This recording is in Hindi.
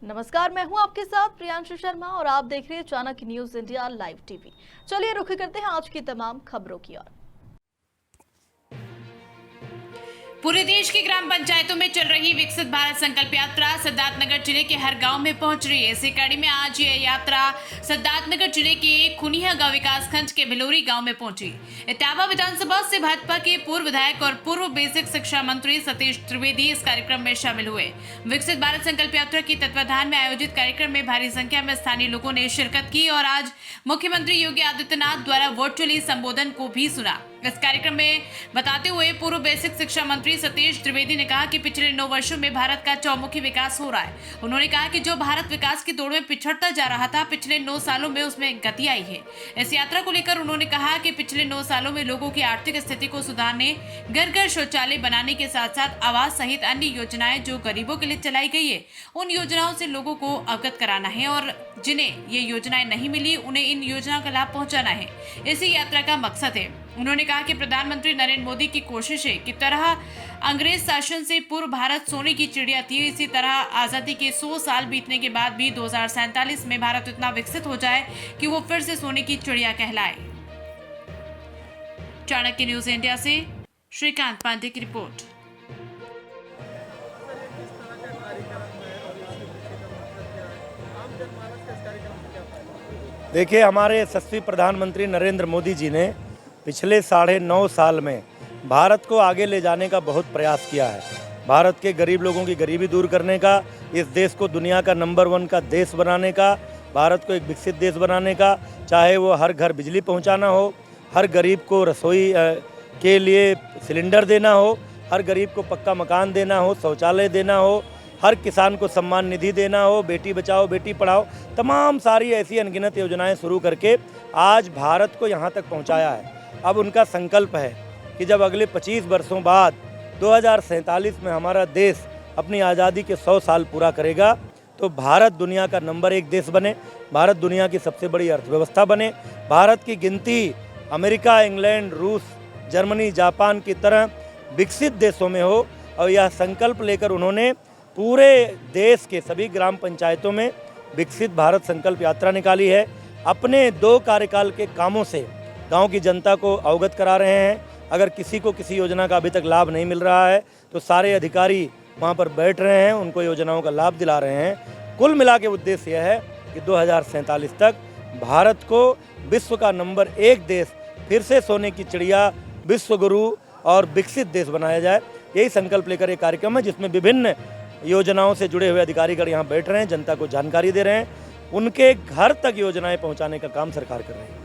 नमस्कार, मैं हूं आपके साथ प्रियांशु शर्मा और आप देख रहे हैं Chanakya news India live TV. चलिए रुख करते हैं आज की तमाम खबरों की ओर। पूरे देश की ग्राम पंचायतों में चल रही विकसित भारत संकल्प यात्रा सिद्धार्थनगर जिले के हर गांव में पहुंच रही है। इसी कड़ी में आज यह यात्रा सिद्धार्थनगर जिले के खुनिया गांव विकास खंड के भिलोरी गांव में पहुंची। इटावा विधानसभा से भाजपा के पूर्व विधायक और पूर्व बेसिक शिक्षा मंत्री सतीश त्रिवेदी इस कार्यक्रम में शामिल हुए। विकसित भारत संकल्प यात्रा की तत्वाधान में आयोजित कार्यक्रम में भारी संख्या में स्थानीय लोगों ने शिरकत की और आज मुख्यमंत्री योगी आदित्यनाथ द्वारा वर्चुअली संबोधन को भी सुना। इस कार्यक्रम में बताते हुए पूर्व बेसिक शिक्षा मंत्री सतीश त्रिवेदी ने कहा कि पिछले 9 वर्षों में भारत का चौमुखी विकास हो रहा है। उन्होंने कहा कि जो भारत विकास की दौड़ में पिछड़ता जा रहा था, पिछले 9 सालों में उसमें गति आई है। इस यात्रा को लेकर उन्होंने कहा कि पिछले 9 सालों में लोगों की आर्थिक स्थिति को सुधारने, घर घर शौचालय बनाने के साथ साथ आवास सहित अन्य योजनाएं जो गरीबों के लिए चलाई गई है, उन योजनाओं से लोगों को अवगत कराना है और जिन्हें ये योजनाएं नहीं मिली उन्हें इन योजनाओं का लाभ पहुंचाना है। इसी यात्रा का मकसद है। उन्होंने कहा कि प्रधानमंत्री नरेंद्र मोदी की कोशिश है कि तरह अंग्रेज शासन से पूर्व भारत सोने की चिड़िया थी, इसी तरह आजादी के 100 साल बीतने के बाद भी 2047 में भारत इतना विकसित हो जाए कि वो फिर से सोने की चिड़िया कहलाए। चाणक्य न्यूज इंडिया से श्रीकांत पांडे की रिपोर्ट। देखिए, हमारे यशस्वी प्रधानमंत्री नरेंद्र मोदी जी ने पिछले 9.5 साल में भारत को आगे ले जाने का बहुत प्रयास किया है। भारत के गरीब लोगों की गरीबी दूर करने का, इस देश को दुनिया का नंबर 1 का देश बनाने का, भारत को एक विकसित देश बनाने का, चाहे वो हर घर बिजली पहुंचाना हो, हर गरीब को रसोई के लिए सिलेंडर देना हो, हर गरीब को पक्का मकान देना हो, शौचालय देना हो, हर किसान को सम्मान निधि देना हो, बेटी बचाओ बेटी पढ़ाओ, तमाम सारी ऐसी अनगिनत योजनाएं शुरू करके आज भारत को यहाँ तक पहुँचाया है। अब उनका संकल्प है कि जब अगले 25 वर्षों बाद 2047 में हमारा देश अपनी आज़ादी के 100 साल पूरा करेगा तो भारत दुनिया का नंबर 1 देश बने, भारत दुनिया की सबसे बड़ी अर्थव्यवस्था बने, भारत की गिनती अमेरिका, इंग्लैंड, रूस, जर्मनी, जापान की तरह विकसित देशों में हो। और यह संकल्प लेकर उन्होंने पूरे देश के सभी ग्राम पंचायतों में विकसित भारत संकल्प यात्रा निकाली है। अपने 2 कार्यकाल के कामों से गांव की जनता को अवगत करा रहे हैं। अगर किसी को किसी योजना का अभी तक लाभ नहीं मिल रहा है तो सारे अधिकारी वहां पर बैठ रहे हैं, उनको योजनाओं का लाभ दिला रहे हैं। कुल मिला के उद्देश्य यह है कि 2047 तक भारत को विश्व का नंबर 1 देश, फिर से सोने की चिड़िया, विश्व गुरु और विकसित देश बनाया जाए। यही संकल्प लेकर एक कार्यक्रम है जिसमें विभिन्न योजनाओं से जुड़े हुए अधिकारीगण यहाँ बैठ रहे हैं, जनता को जानकारी दे रहे हैं, उनके घर तक योजनाएं पहुँचाने का काम सरकार कर रही है।